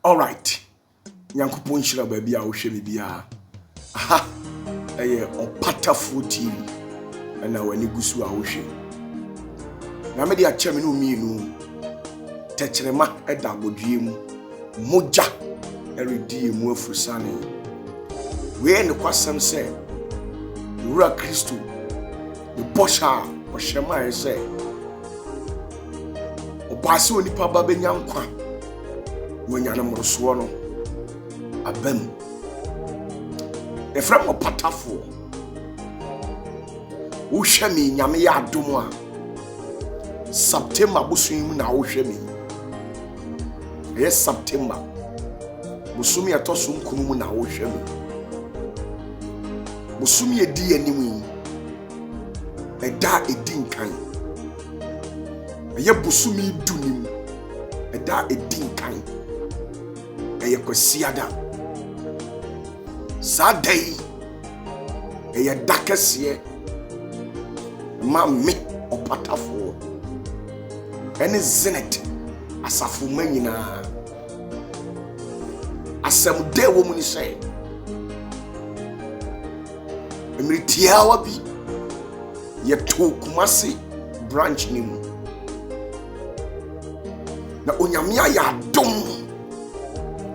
All right. Nyankopon shira baabi a wo hwe me bia. Aha. Opatafuor TV. Na wani gusu a wo hwe. Na me dia cheme no mienu. Techerema eda godue mu. Moja eredi mu afusane. We ne kwasam se Wura Kristo. The bosha o shema e se. Obaase onipa ba benya nkwa. Wonyane moroso no. Abem. Efrem Opatafuor. Wo hwe me nyame ya adom a. September busuim na wo hwe me. Yes, September. Busumi atoso nkunu mu na wo hwe me. Busumi edi anim. Eda edi nkan. Eye busumi dunim. Eda edi nkan. Eye kwasiada. Sadai. Eye dakese. Mami Opatafuor. Ene zinet asafu manyina. Asem de wo mu ni say. Emritiawa bi ye to Kumasi branch ni mu. Na onyamia ya dom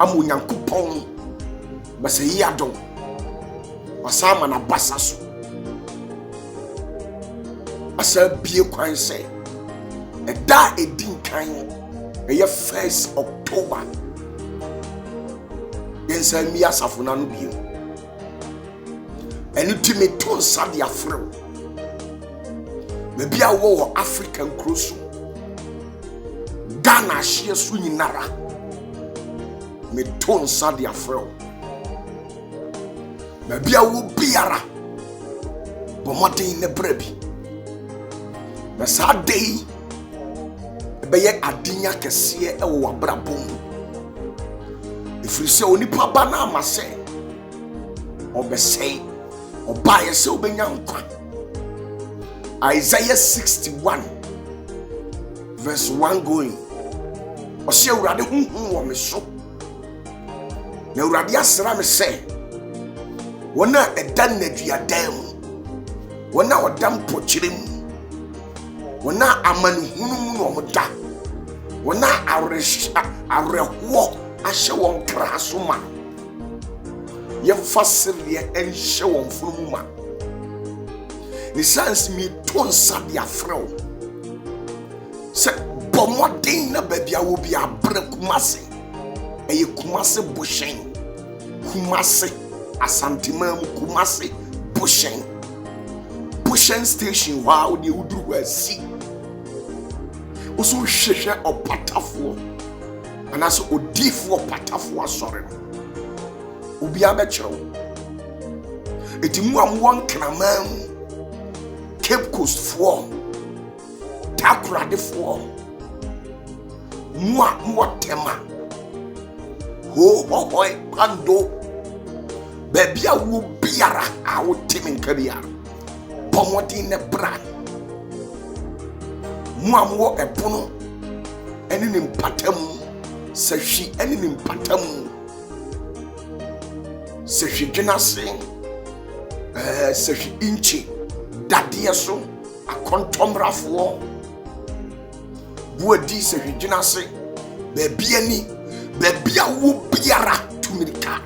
amu Nyankopon base yi adom. Wasama na basaso. Asa bie kwan say eda edin kan eye 1st October. Yensa mi asafo na no bio. Eni timi ton sadia frem. Me bia wo African cross. Ghana hye so nyinara. Me ton sadia frem. Me bia wo biara. Bomoden ne brebi. Na sadei beye adinya kese e wo abrabom. Ifrise onipa ba na amase obesei obaye se obenya nkwa. Isaiah 61 verse 1 going. Ose urade hunhun wo me so. Na urade asra me se wona edan naduadan mu. Wona odam pochirem. Wona amanu hunu mu no moda. Wona areho ashe won krasuma. Ye fasiri enhye won funuma. Ni sans mi ton sabia frɛw. Se bomodin na babia wo bia bre Kumasi. Eye Kumasi bushen. Kumasi asantima mu Kumasi bushen. Bushen station wow de uduru wasi. Oso hwehwe Opatafuor. Anaso Odifuor Opatafuor asore. Obi abekyerɛw. Etimu amwon kramam. Cape Coast for Takradefoɔ. Mo tema. Ho pando. Baby a wo biara a wo temi nka biara. Pomodi ne bra. Mo amwo epono. Ene ne mpatam. Sehwi ene ne mpatam. Sehwi dwenase. Sehwi inchi. Dadia so akontomrafoɔ. Buadi sehwi dwenase. Baby ani. Baby a wo biara tumirika.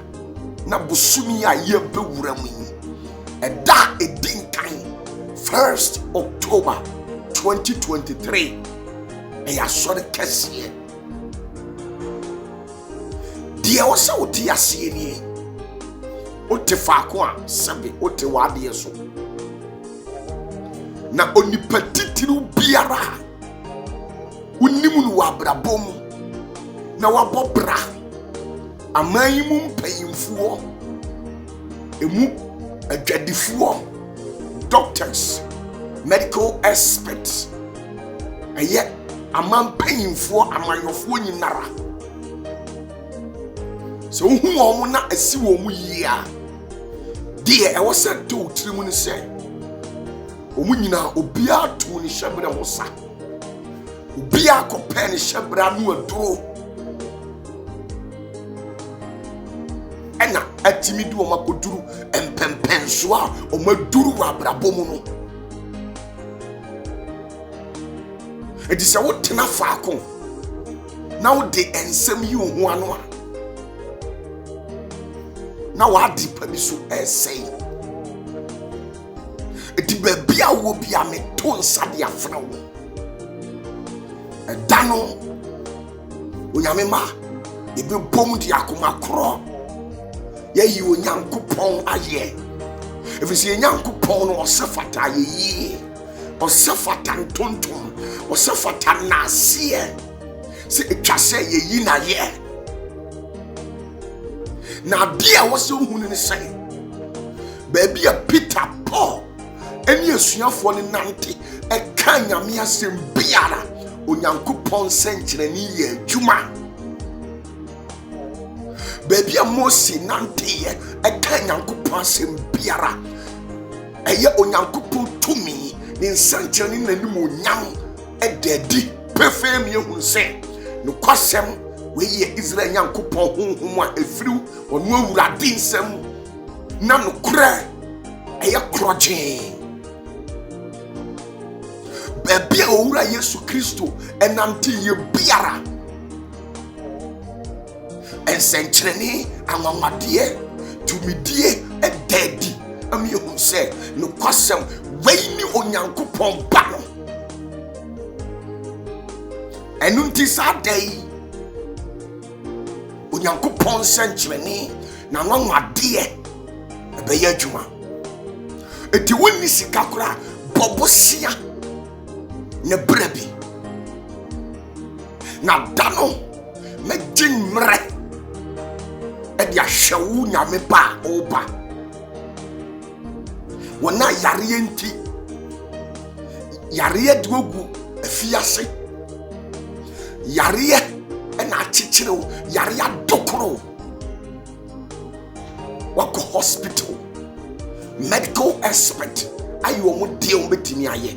Na busumi a ye bewura mu. Eda edinkan 1st October 2023. Eya sore kese. Die wo se wo ti ase ni. O te faako a sebe o te wade so. Na onipa titiru biara. Unimu no wabrabom. Na wabobra. Amanyimu mpayimfuo. Emu adwadifuo. Doctors, medical experts. Eye amampayimfuo amanyofo nyinara. So hu omo na asi wo mu yia. Die e wo se do trimu ni se. Omu nyina obia to ni hyebra hosa. Obia kopɛ ni hyebra no aduro. atimi di omakoduru empempenso a omaduru wa abrabomu no. It is a what na faako now the ensem yi ohu ano a na wa di pa bi so essay eti ba bia wo bia me to nsa de afra wo edano onyame ma ebe bom di akoma kro ye yi onyankopon aye efisi onyankopon no osefata ye yi osefata ntonton osefata nasie se etwase ye yi na ye na bia wo se ohunu ne sai ba bia Peter Paul eni esuafo ne nante e ka nyame asem biara onyankopon senkyere ni ye adwuma baby a Mose nante ye e ka nyankopon asem biara eye onyankopon tumi ni nsenkyere ni nanim onyam e dedi pefem ye hu se no kwasem we ye Israel nyankopon honhom a efriw onu awurade nsem na no kra eye kroje baby a owura Yesu Kristo enante ye biara ensenkyereni anwamade tumidie e dedi ami hu se no kwasem we ni onyankopon ba no enunti sadai onyankopon senkyereni na anwamade ebe ye adwuma eti woni sika kora bobosia ne brebi na dano me jinmre e dia hyewu nyame ba oba wona yare enti yare duogu afiase yare na achichiro yare adokoro wako hospital medical expert ayo mo deal betimi aye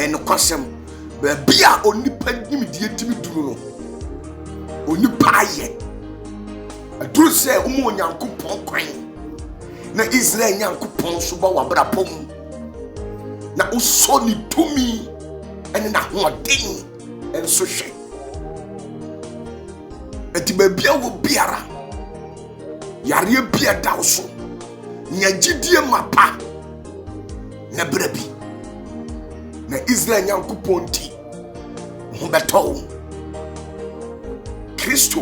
no kwasem ba bia onipa nimdie timi duru no onipa aye aduru se umo onyankopon kwan na Israel nyankopon so ba wabrapom na uso ni tumi ene na hoden enso hwe eti ba bia wo biara yare bia dawso nyagidie mapa na brabi na Israel nyankopon ti ho beto Kristo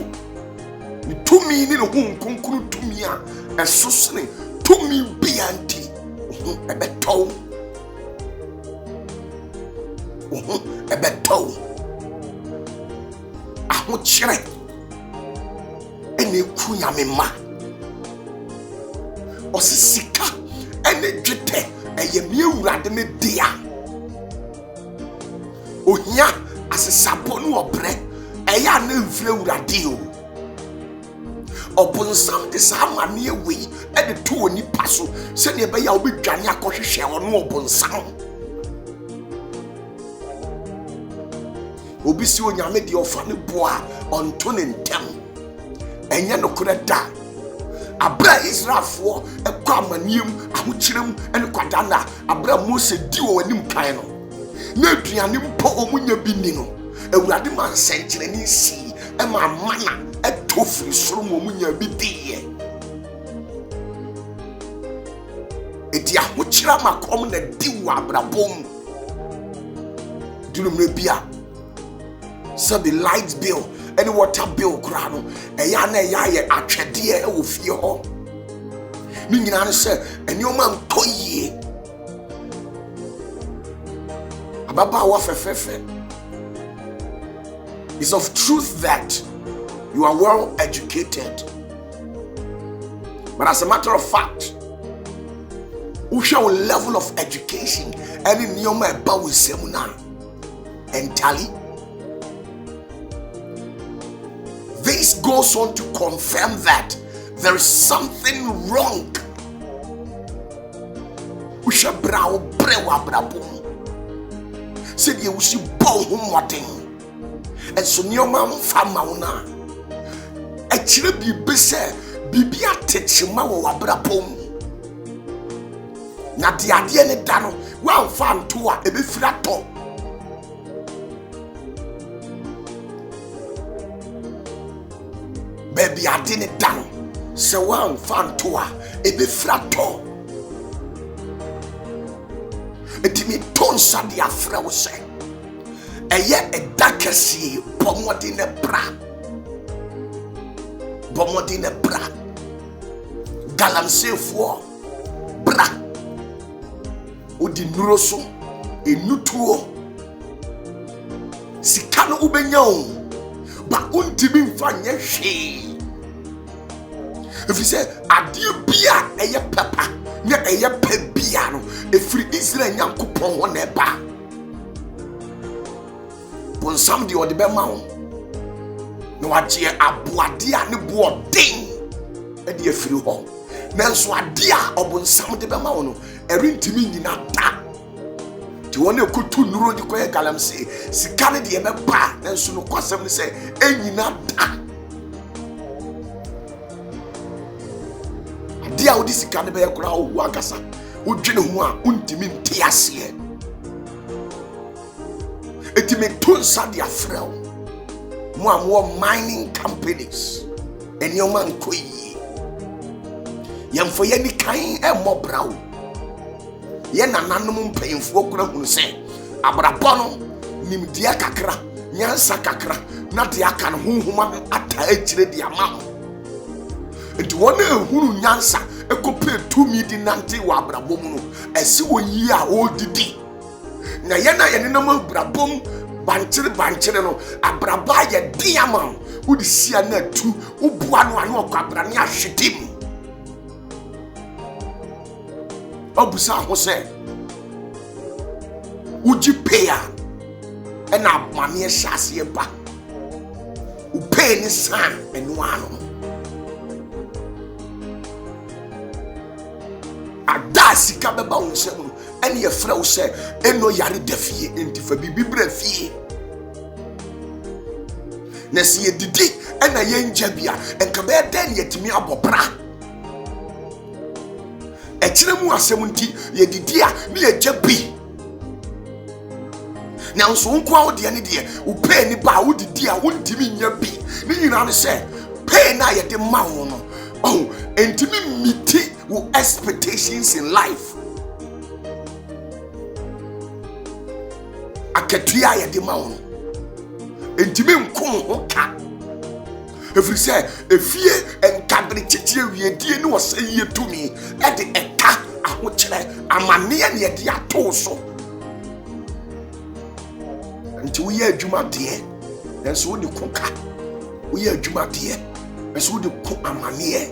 ni tumi ni no hunkunkuru tumi a esosene tumi bianti ho ebeto aho kyere ene ku nyame ma osisika ene dwete eye me awurade ne dia ohia asesabo no obre eya na mfire awurade o obonsam de samane ewe e de to oni paso se ne be ya obedwane akohwehwe ono obonsam obi si onyame de ofa ne boa onto ne ntem enye no kora da abra Israelfo ekwa amaniem ahokyerem ene kwada na abra Mose di wo anim kan no na aduane mpo omunya bi ni no awurade man senkyere ni si e ma mana etofri soro mo omunya bi diye eti ahokyera makom na di wo abrabom dulum bia so the light bill any water bill kra no eya na eya ye atwede e wo fie ho ni nyina no se eni o man toyie ababa wa fefefe. It's of truth that you are well educated, but as a matter of fact your level of education any nyoma eba we semuna entirely. This goes on to confirm that there is something wrong. Usha brao brewa brabum. Said you ushi bow home watting. And so nyoma mfama una. Actually be bese bibia techima wo wabrabom na de ade ne da no wan fa nto a ebefira to baby ade ne da no se wan fa nto a ebefira to etimi tonsa de afra wo se eye edakasi pomodi ne bra galamsefoɔ bra odi nuroso enutuo sika no ubenya o ba untimi mfa nye hwee efise ade bia eye papa ne eye pebia no efiri Israel Nyankopɔn ho na ba bonsam de ode be ma ho no wagye aboade a ne boɔden ade efiri ho nanso ade a ɔbonsam de be ma ho no erintimi nyina da ti wona ekutu nuro di koye galamse sika ne de be ba nanso no kwasam ne se enyina da ade a odi sika ne be yakura wo akasa wodwene ho a untimi ntiase etime tonsa de afrɛ mo mining companies enioma nkoyi yemfo ye ni kan emmɔ brawo ye nananom mpanyimfo kura hunu sɛ abrabɔ no nimdia kakra nyansa kakra na de aka no honhoma ata akyire de ama enti wona ehunu nyansa ekope tumi di nante wa abrabɔ mu no ɛsi wo yi a odidi na ye na ye nenam abrabɔ bankyere no abraba ye diamond udi sia na tu ubua no ano kwabra ne ahwedim obusa ho se uji peya ena mame hyase ba upay ni san enu ano ada sika beba wo nsem no ene ye frɛ wo se eno yare dafie enti fa bibibra fie na si ye didi ena ye njabia enka be den yetimi abobra ekire mu asem nti ye didi a ne ye jabi na nso nko a wode ne de wo pay ni ba wo didi a wo ntimi nya bi ne nyina ne se pay na ye de ma wo no oh entimi miti wo expectations in life akatua ye de ma wo entimi nkom ho ka efiri sɛ efie enkabere titire wiedie ne wɔsɛ yie tumi e de eka ahokyerɛ amane ne ye de ato so nti wo yɛ adwuma de nanso wo de koka wo yɛ adwuma de nanso wo de ko amane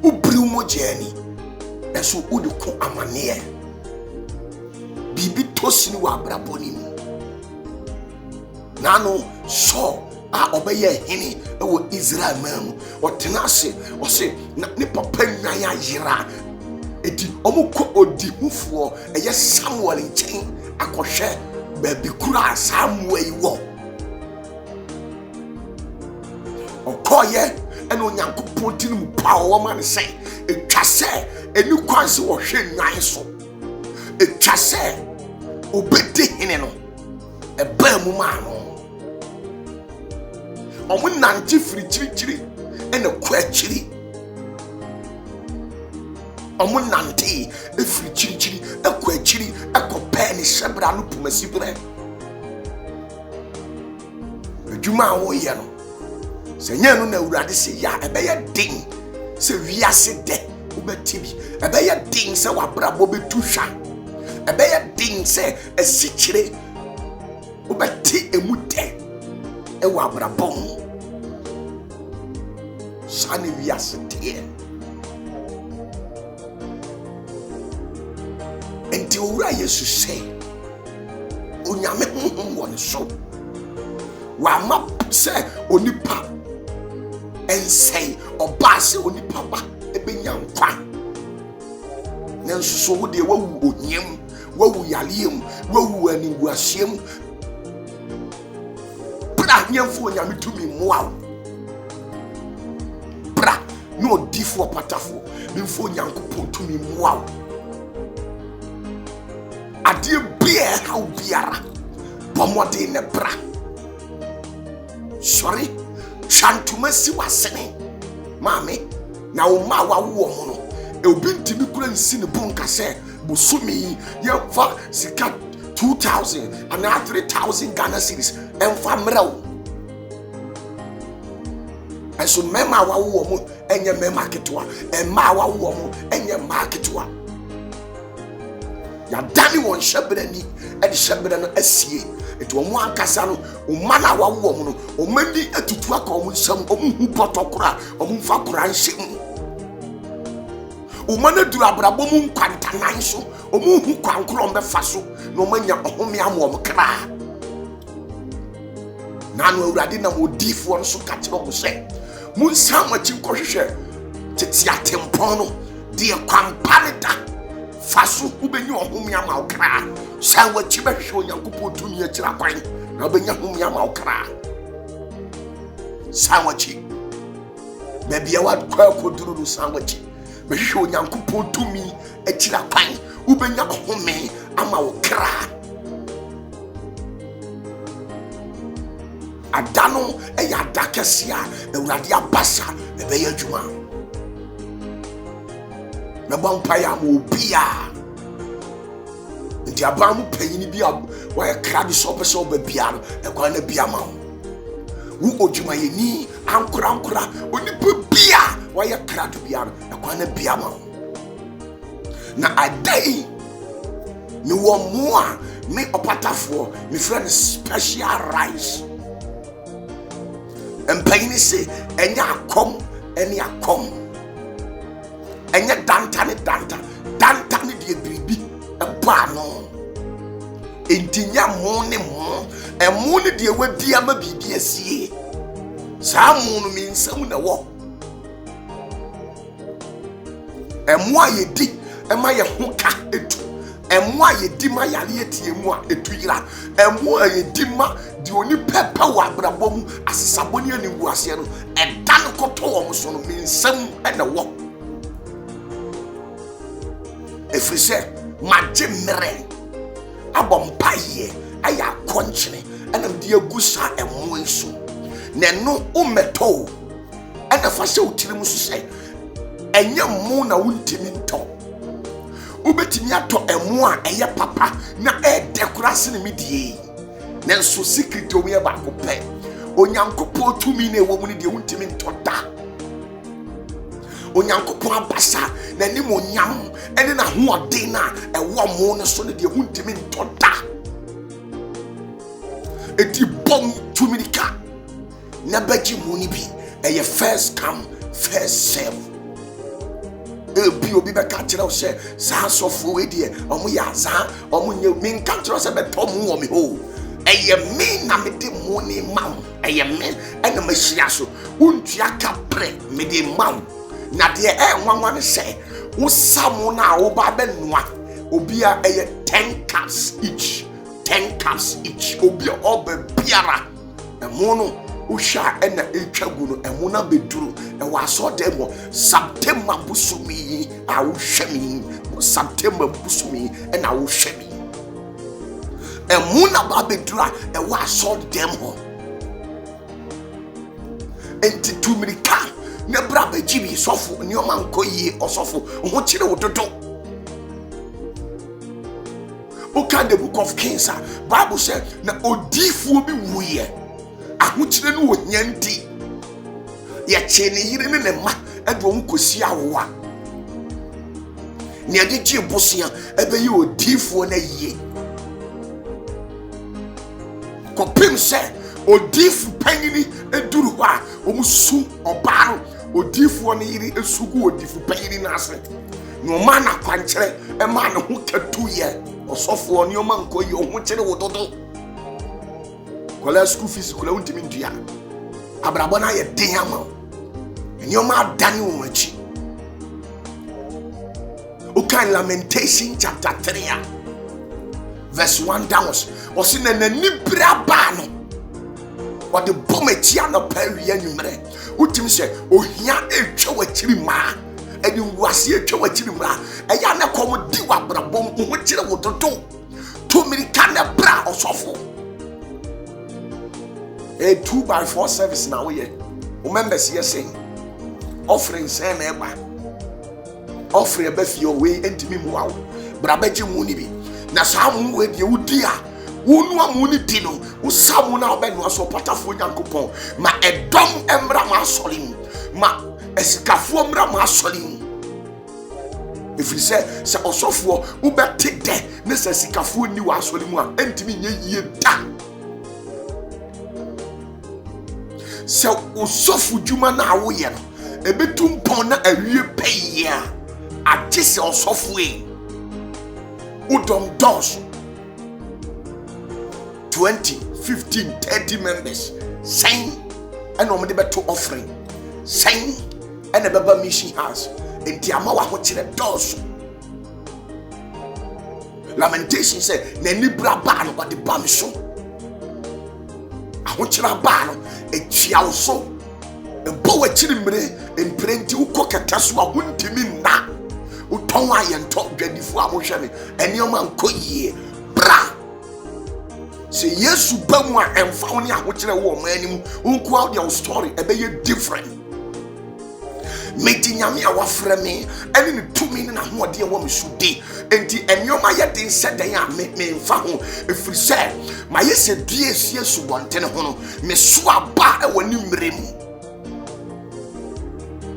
wo biri mo jani nanso wo de ko amane bibi tosini wa abraboni mu nano so a obeye hini ewo Israel man otena ase ose ne papa nwan ayira eti omukọ odi hufuo eye Samuel nchen akohwe baabi kura Samuel wo okoye ene Onyankopɔn tinu pawo ma ne se etwa se eni kwanse wo hwe nwan so etwa se obedi hene no eba mu ma no omu nante firi chiri ene kwa chiri omu nante efiri chiri ekwa chiri ekopa ne shebra no pumasi bre adwuma wo ye no se nya no na awurade se ya ebe ye din se wiase de obeti bi ebe ye din se wabrabo betu hwa ebe ye din se asikyire obeti emude e wabrabo sani wiase de enti owura Yesu se onyame honhom wɔ ne so wa ma se onipa ensei oba se onipa ba ebenya nkwa nanso so wo de wawu onyam wawu yaliem wawu aninguasiem pra nyamfo onyame tumi moa no odiifo Opatafuor memfo Nyankopɔn tumi mmoa adeɛ bia how biara bɔmmɔden ne bra sorry chantuma si wasene maame na wo ma wawo mo no obi ntimi kura nsi ne bonka sɛ bosumi yɛfa sika 2,000 and 3,000 Ghana cedis ɛmfa mmerɛw ɛso mɛma wawo mo ɛnyɛ mɛma ketewa ɛma wawo mo ɛnyɛ ma ketewa yɛdane wɔn hyɛberɛni ɛde hyɛberɛ no asie ɛti wɔn ankasa no ɔma na wawo mo no ɔmani atutu aka wɔn nsɛm ɔmo hu bɔtɔ kora ɔmo mfa kora nhyɛ mu ɔma no duru abrabɔ mu nkwantanan so ɔmo hu kwankoro ɔmbɛfa so na ɔmo anya ɔhome ama ɔmo kra na no awurade na odiifoɔ no so ka kyerɛ ɔmo sɛ munsa machi nkɔhwehwɛ tete atempɔn no deɛ kwampa ne da fa so wobɛnya ɔhome ama wo kra sɛ wakyi bɛhwehwɛ Onyankopɔn tumi akyira kwan na wobɛnya home ama wo kra sa wakyi baabi a wakɔ akɔduru no sa wakyi bɛhwehwɛ Onyankopɔn tumi akyira kwan wobɛnya ɔhome ama wo kra ada no ɛyɛ ada kɛse a awurade abasa ɛbɛyɛ adwuma na bɔ mpaeɛ ama obia nti aba mu panyini bi a wɔyɛ kra bi sɛ ɔpɛ sɛ ɔba bia no ɛkwan na bia ma wo odwumayɛni ankorankora onipa bia wɔyɛ kra do bia no ɛkwan na bia ma na ada yi mewɔ mo a me Opatafuor me frɛ no special rice mpanyini se ɛnyɛ akɔm ɛne akɔm ɛnyɛ danta ne danta ne deɛ biribi ɛbɔ ano enti nya mo ne mo ɛmo ne deɛ wadi ama biribi asie saa mo no me nsɛm na wɔ ɛmo a yɛdi ɛma yɛ ho ka etu ɛmo a yɛdi ma yare yɛtie mu a etu yira ɛmo a yɛdi ma di oni pɛpɛ wɔ abrabɔ mu asesabɔ ne aniwu aseɛ no ɛda no kɔtɔ wɔn so no me nsɛm ɛna wɔ ɛfiri sɛ magye mmerɛ abɔ mpaeɛ ayɛ akɔnkyene ɛnam de agu saa ɛmo yi so na ɛno wommɛtɔ ɛna fa hyɛ wo tirim so sɛ ɛnyɛ mo na wontimi ntɔ wobɛtumi atɔ ɛmo a ɛyɛ papa na ɛɛdɛ kora se ne medie nanso secret omu yɛ baako pɛ Onyankopɔn tumi na ɛwɔ mu ne deɛ wontimi ntɔ da Onyankopɔn abasa n'anim onyam ɛne n'ahoɔden na ɛwɔ mo no so ne deɛ wontimi ntɔ da eti bom tumirika na bɛgye mu ni bi ɛyɛ first come first serve ebi obi bɛka kyerɛ wo sɛ saa asɔfoɔ wei deɛ ɔmo yɛ azaa ɔmo nyɛ menka kyerɛ sɛ bɛtɔ mo wɔ me ho ɛyɛ me na mede mo ne ma wo ɛyɛ me ɛna mahyia so wontua ka prɛ mede ma wo na deɛ ɛnwanwa ne sɛ wosa mo na woba bɛnoa obi a ɛyɛ 10 cups each obi a ɔba biara ɛmo no wohwɛ ɛna ɛtwa gu no ɛmo na bɛduru ɛwɔ asɔɔdan mu September busumi a wohwɛ me September busumi ɛna wohwɛ me ɛmo na ba bɛduru a ɛwɔ asɔɔdan mu enti tumirika na bra bɛgye bi sɔfo nneɔma nkɔ yie ɔsɔfo ho kyerɛ wo dodo oka the book of Kings a Bible sɛ na odiifoɔ bi wuyɛ ahokyerɛ no wɔ nyanti yɛkyɛ ne yere ne ne ma ɛde wɔn kɔsi awowa ne ɛde gye bosia ɛbɛyɛ odiifoɔ na yie kɔpem sɛ odiifu panyini eduru hɔ a wɔn su ɔbaa no odiifoɔ ne yere esugu odiifu panyini n'ase na ɔma na kwankyerɛ ɛma ne ho katu yɛ ɔsɔfoɔ ne ɔma nkɔ yɛ ɔho kyerɛ wɔ dodo kɔla school fees kɔla wontimi ntua abrabɔ na yɛ den ama ne ɔma adane wɔn akyi okan Lamentation chapter 3 verse 1 downwards ɔsi na n'ani bere abaa no or the bombetia no perry anymore. Utim say, oh, ya a chowachima, and you was here chowachima, and yana come diwa brabom, which you would do. 2 minute can a bra or so. A 2x4 service now, we remember, see, saying, offering same ever. Offering a beth your way into me, wow, Brabeji Munibi. Nasamu with you, dear. Unwa muni dino, usamu na obenu aso Opatafuor Nyankopon. Ma edom emra ma solim, ma esikafuo emra ma solim. If you say osofo ubete de, ne se sikafuo ni wa solimu a entimi nye yie da. Se osofu djuma na awoye no, ebetum pon na awie peye a, agye se osofu e. Udom dos 20, 15, 30 members saying and on the better offering saying and a baba mission house in Tiamawa what the doors. Lamentation said Neni Brabano but the bamisho. I want you to ban a chiaoso a bow chilimbre and plenty who cook a taswa wouldn't mean na utonwa and talk ready for emotion and your man koye bra. Say yes, you bamwa and found ya which a woman who called your story a be different. Meeting yami our friend me and in 2 minutes and what dear woman should be. And your Maya didn't say they are make me found. If we say my yes, yes, you want 10 hono, me swab ba when you bring.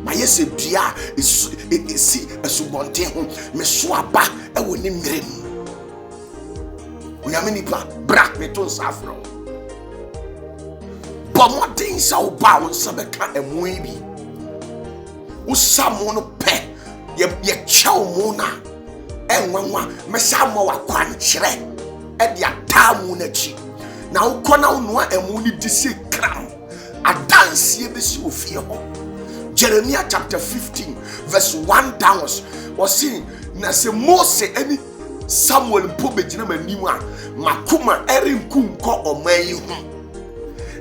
My yes, dear is see a subonte, me swab ba when you bring. We are many black metal saffron. But what things are bound Sabeka and Weeby? Usamono pe, ye chow mona, and one Messamo quanchere, and ya tamunachi. Now, Kona no and Mooney DC crown. A dance ye this you feel. Jeremiah chapter 15, verse 1 downwards was seen Nase Mose any. Samuel Pobe Jinama Nima, Makuma Erin Kunko or May.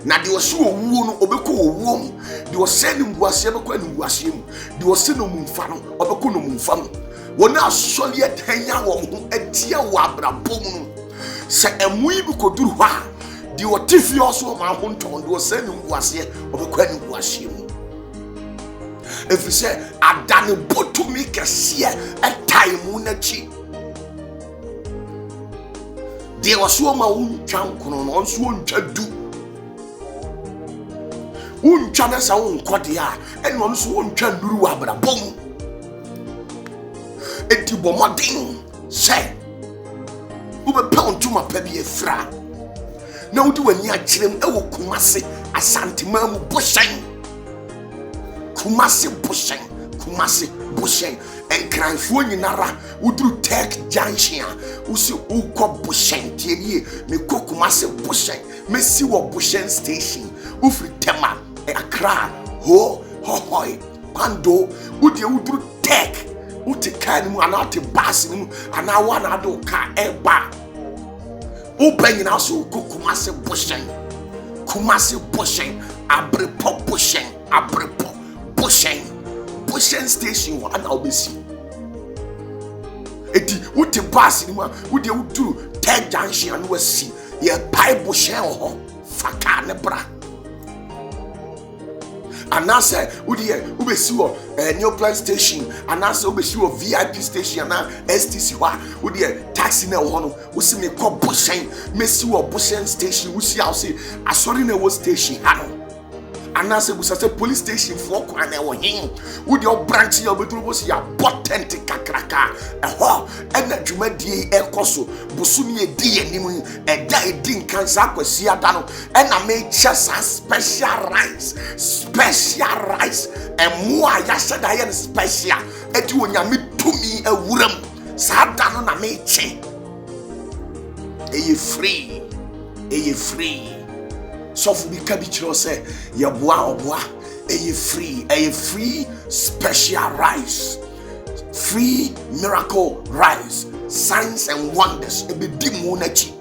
Now they were so woon, Obeko womb, they were sending Wasiaco and Wasim, they were sending Mumfano, Obekono Mumfano. When I saw yet Henya wom, a tia wabra boom. Say a weeb could do ha. They were tiffy also my home town, they were sending Wasia, Obekono Wasim. If you say, I done a boat to make a seer a time munachi. There was so my own champion on so do. Chana's own quadia, and on so one can do abra boom. Et you bombarding, say, who be pound to my baby a fra. Now do a near chilling, oh, Kumasi, a santimamu bushing. Kumasi bushing. And cry for you, Nara, who do take Janshia, who see who call Bushen, Tier, me cook massive Bushen, Messi or Bushen station, who free Tema, a cry, ho, hoy, Pando, who do take, who take kind one out to basin, and I want to do car a bar. Who bring us who cook massive Bushen, Abrepo Bushen. Bushen station one I'll be seen. Eti would the bus in one would you do take junction and was see ye pipe Bushen or Fakane bra. And now say would you be sure a new plan station and also be sure VIP station and STC would you taxi now one who see me call Bushen, Messi or Bushen station, who see I'll say I saw in a station. And I said, we say police station for Kwane or him. Would your branch your betrobos ya potent kakraka? And that you made the air coso, Busumi D and a day din cancer sia dano, and I made just a special rice, and more yasha dian special. And you and me to me a worm, Sadano na me che. Are you free? So for the cabbage say, ya bois, a free special rice, free miracle rice, signs and wonders, a be demonachi.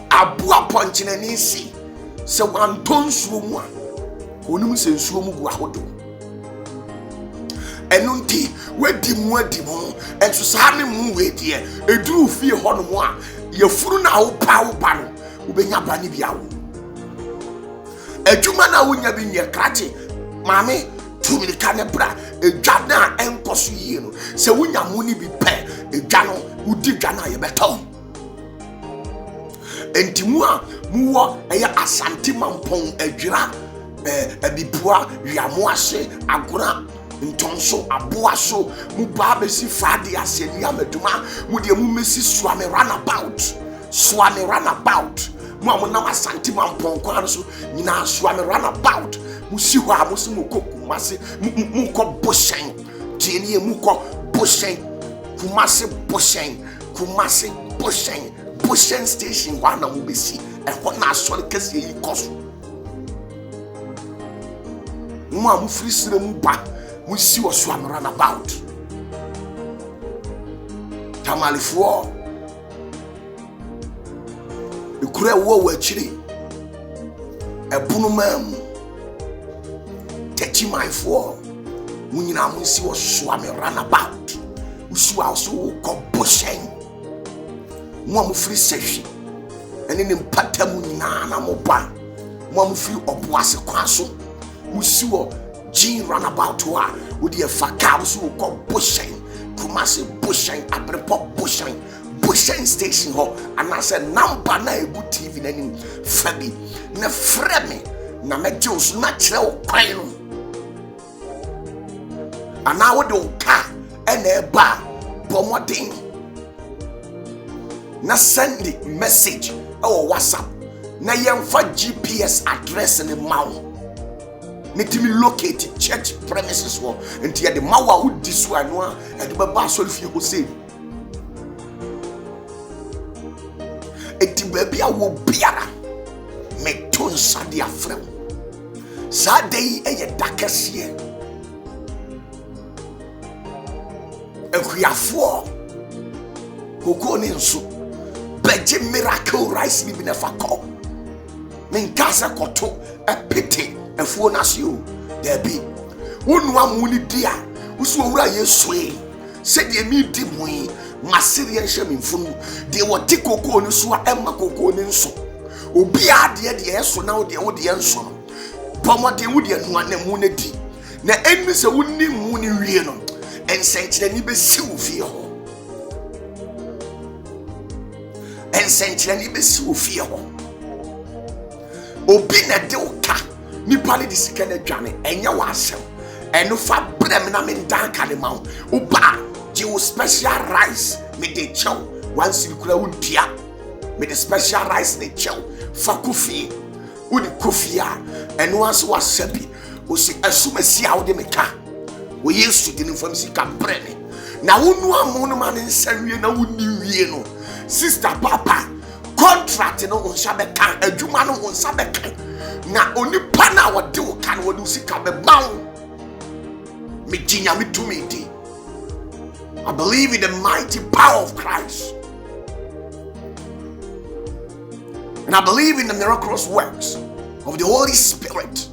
A bois punching an easy, se wanton suo mu a onim se nsuo mu gu ahodo enunti wedi mu enso saa ne mu wedi eduru fie ho no mu a yefuru na wo pa no ubenya ba ni biawo adwuma na wonya bi nye krache maame tumilika ne bra edwa na enkoso yie no se wonya mu ni bi pe edwa no udi dwa na ye beto entimu a muwo eye asante mampon adwira abibua wiamo ase agora ntonso aboaso mu ba besi frade ase ni amaduma mu de mu mesi swame runabout mu amuna asante mampon kwa so nyina swame runabout mu si ho a mu si mu koku mase mu ko boshen tieni mu ko boshen Boshen station wana mu besi e ho na asole kase yi koso mu amu free sire mu ba mu si wo so amara na about Opatafuor ikure wo achiri ebunu mam techi my for mu nyina mu si wo so amara na about usu also ko Boshen mo am free sehwe ene ne mpatamu nyina na mo ba mo am free oboase kwaso musi wo gin runabout wa wo de faka so ko Boshen kumase Boshen abrepo Boshen station ho anase number na ebu TV na nim fabi na freme na meje so na kire wo kwan no ana wo de ka ene eba bomodin na send the message or WhatsApp na yemfa GPS address in the mouth netimi locate church premises wo enti ya de mawa wo disu anu a e de baba so fie ho sei eti baby a wo biara me ton sade afrem sade yi eye dakese Opatafuor koko ni nso beje miracle rice ni na fakọ menkasa koto epete efuo na se o debi wonu amuni dia usu owura Yesu e se de mi di mu masiri enhye mfunu de wote koko ni so emma koko ni nso obi ade de eso na de wo de enso no bomode wo de anu anamu na di na enni se wonni mu ni wie no ensenkyere ni be siwo fie ho ensenkyere ni be siwo fie ho obi na de oka ni pali di sika na dwane enya wa asem eno fa brem na me ndanka ne ma oba je special rice me de chow once you kura untia me the special rice ne chow fa kofi udi kofi a eno aso wa sabi o si asumasi a wo de meka wo Yesu di nfam sika brene na wonu amu no ma ne nsawie na woni wie no sister papa contract no onsa beka adwuma no onsa beka na onipa na wode wo kan wode sika be bawo me jinya me tumi di. I believe in the mighty power of Christ, and I believe in the miraculous works of the Holy Spirit,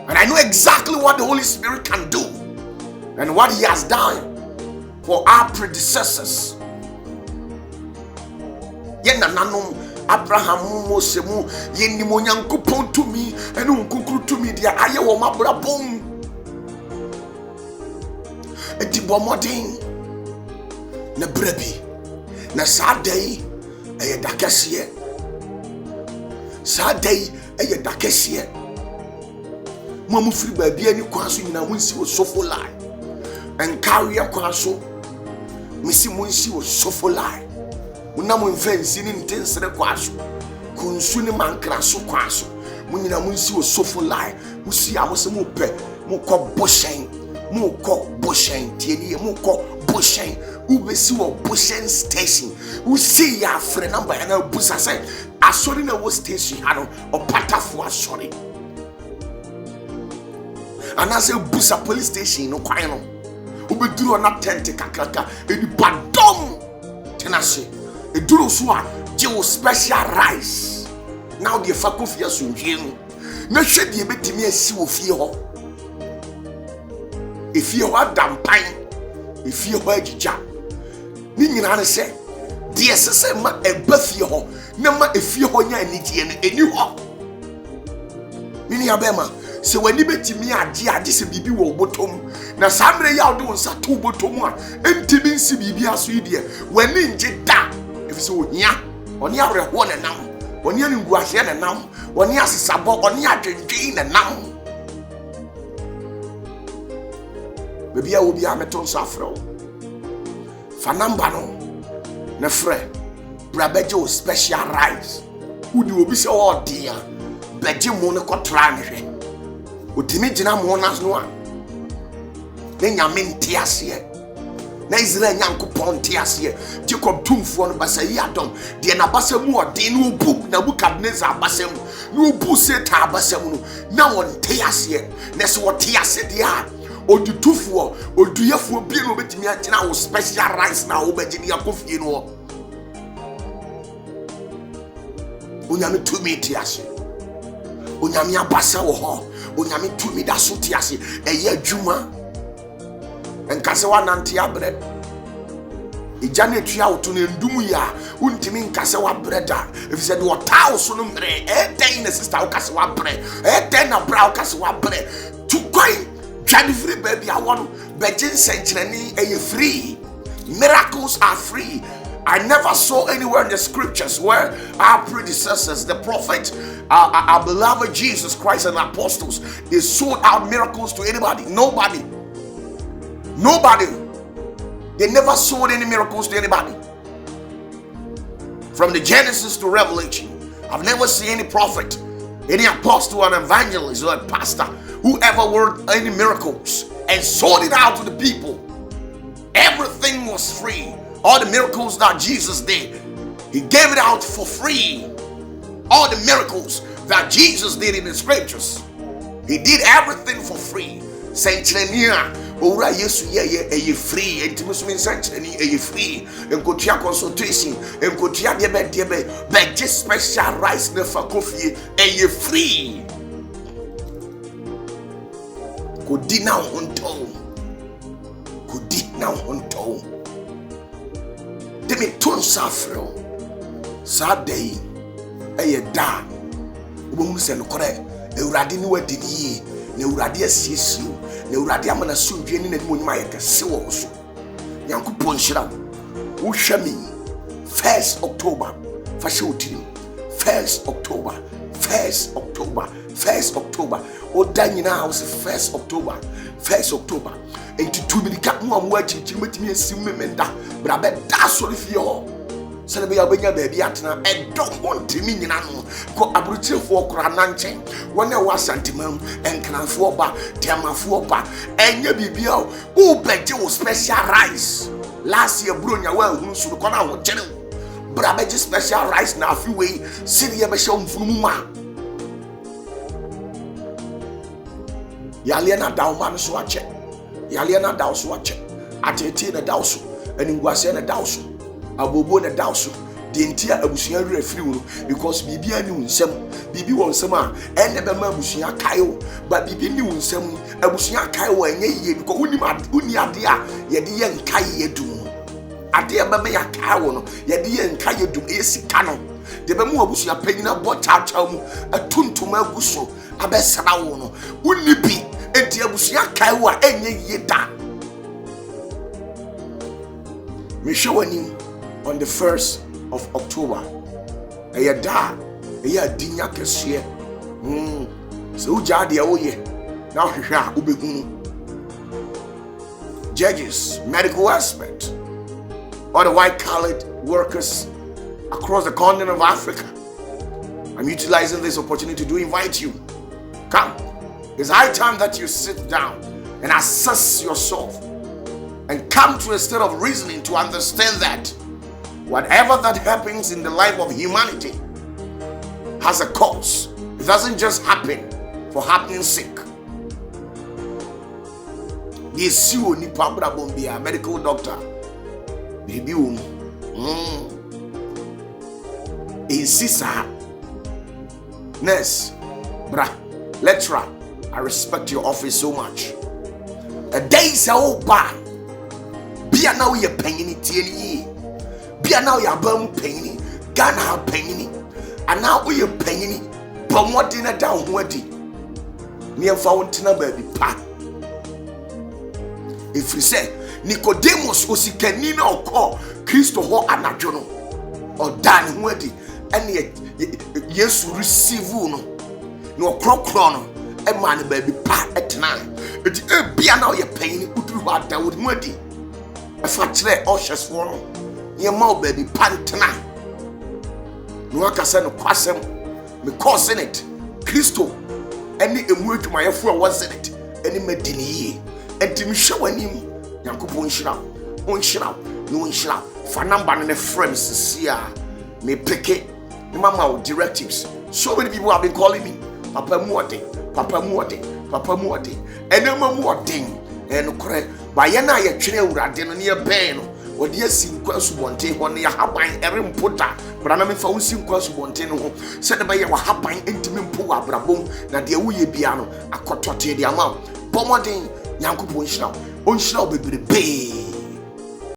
and I know exactly what the Holy Spirit can do and what He has done for our predecessors. Yena nanom Abraham Moses mu yeni mo Nyankopon tumi enu nkukuru tumi dia aye wo mabrabom edi bomodin na brebi na sadai eye dakese sadai eye dakese mo mu firi ba bia ni kwaso nyina mo nsi wo sofo lai enkawe kwaso misi mo nsi wo sofo lai muna mo mfensi ni ntensere kwaso kunsu ni mankraso kwaso mo nyina mo nsi wo sofo lai musi amose mo pe mo ko Boshen tieni mo ko Boshen ubesi wo Boshen station usi ya frɛ number na busa sɛ asori na wo station ha no Opatafuor asori anase busa police station no kwan no ubeduru na tent kakraka eni badom tenase eduru so a je wo special rice now the fakofia sunjie no na hwe de betimi asi wo fie ho efie ho adampan efie ho agija ni nyina ne se de sese ma eba fie ho na ma efie ho nya anigye no eni ho ni abema se wani betimi age se bibi wo botom na samre ya do nsa to botom a entimi nsi bibi aso ide wani nje da efise ohia oni awre ho ne nam oni angu ahye ne nam oni asesabo oni adwendwen ne nam bebia obi ameton safro fa number no na frɛ brabejo special rice udi obi se o dia beje mo ne kotra ne hwe otimi gina mo nas no a ne nyame ntiase na Israel nyankopɔn ntiase Jacob tumfo no basa yi adom de na basa mu ode no obu na Nebukadnezar basa mu no obu Satan basa mu no na won ntiase na se wotiase de a odutufo oduyefo bi no betimi agina wo special rice na wo begini akofie no onyame tumi tiase onyame abasa wo ho onyame tumi da so tiase eye adwuma enkase wa nante abre ejane etua wo to ne ndum ya untimi nkase wa breda efise de otawo so no mre den na sister wo kase wa bre den na bra wo kase wa bre tukoi try free baby I want begin century eye free miracles are free. I never saw anywhere in the scriptures where our predecessors, the prophet, our beloved Jesus Christ and apostles, they sold out miracles to anybody. Nobody. They never sold any miracles to anybody. From the Genesis to Revelation, I've never seen any prophet, any apostle, an evangelist, or a pastor who ever worked any miracles and sold it out to the people. Everything was free. All the miracles that Jesus did, he gave it out for free. All the miracles that Jesus did in the scriptures, he did everything for free. Saint-Chenia, ora Yesu ye free. Entimusumi Saint-Chenia ye free. Enkotia consultation, enkotia debe, but just special rice never coffee ye free. Kodina unto. Demi ton safro sa day eye da obomu se no kore ewurade ni wadini yi na ewurade asiesio na ewurade amana sundwe ni na nimonyim ayekese wo so yankopon hira wo hwami 1st October fa hye otiri 1st October o danyina wo se 1st October enti tumilika mo amwa chichi metimi asim memenda bra be da sori fie ho sele be ya benya baabi atena edom ontimi nyina no ko aburuchefo okura nanchen wona wa santimam enkranfo oba tiamafo oba enye bibia o beje wo special rice last year bronya wa hunu su ko na ho kene bra beje special rice na afi we sidi ye be hye mfunu ma yale na dauma no so ache yale na dawso wache atete na dawso aningwase na dawso abobo na dawso de ntia abusua wura firi wo because bibia ni unsem bibi won nsem a enne be ma abusua kayo ba bibi ni unsem abusua kayo enye yiye because uni ade a ye de ye nkaye yedum ade e be me ya kayo no ye de ye nkaye yedum e sika no de be mu abusua panyina bo chacha mu atuntum aguso abesra wo no uni bi enti abusua kaiwa enye yeda me showani on the 1st of October ayada dinya kese so ujade awoye na hwehwa ubegunu judges, medical experts, all the white-collar workers across the continent of Africa. I'm utilizing this opportunity to invite you. Come. It's high time that you sit down and assess yourself and come to a state of reasoning to understand that whatever that happens in the life of humanity has a cause. It doesn't just happen for happening's sake. This you ni pabra bombia medical doctor. Baby insisa Nurse, bra, lecturer, I respect your office so much. A day is all bad. Be a now you're paying it, be a now you're bum paying it, Ghana have paying it, and now we are paying it. But what dinner down worthy? Near fountain baby pa. If we say Nicodemus was canina or call Christo ho anajono or Dan worthy, and yet yes receive no crown. A man baby pa at 9. It be now you're paying it what that would muddy. A factory ushers for your mouth baby pantana. No one can send a question because in it, Christo, any word to my fool was in it, any medini, and to me show him Yankupon Shroud, on Shroud, no Shroud, for number and the friends here may pick it. Mama directives. So many people have been calling me Papa Muati. Papa Muati, and no more ding, and cry by yana ya trail radin near pain, or dear sim quest one day when you have by Erin Potter, but I'm a phone sim quest one day, said by your happy intimate poor brabum, that the Uye piano, a cotote the amount, Pomoding, Yanko Punshna, Unshna be the bay.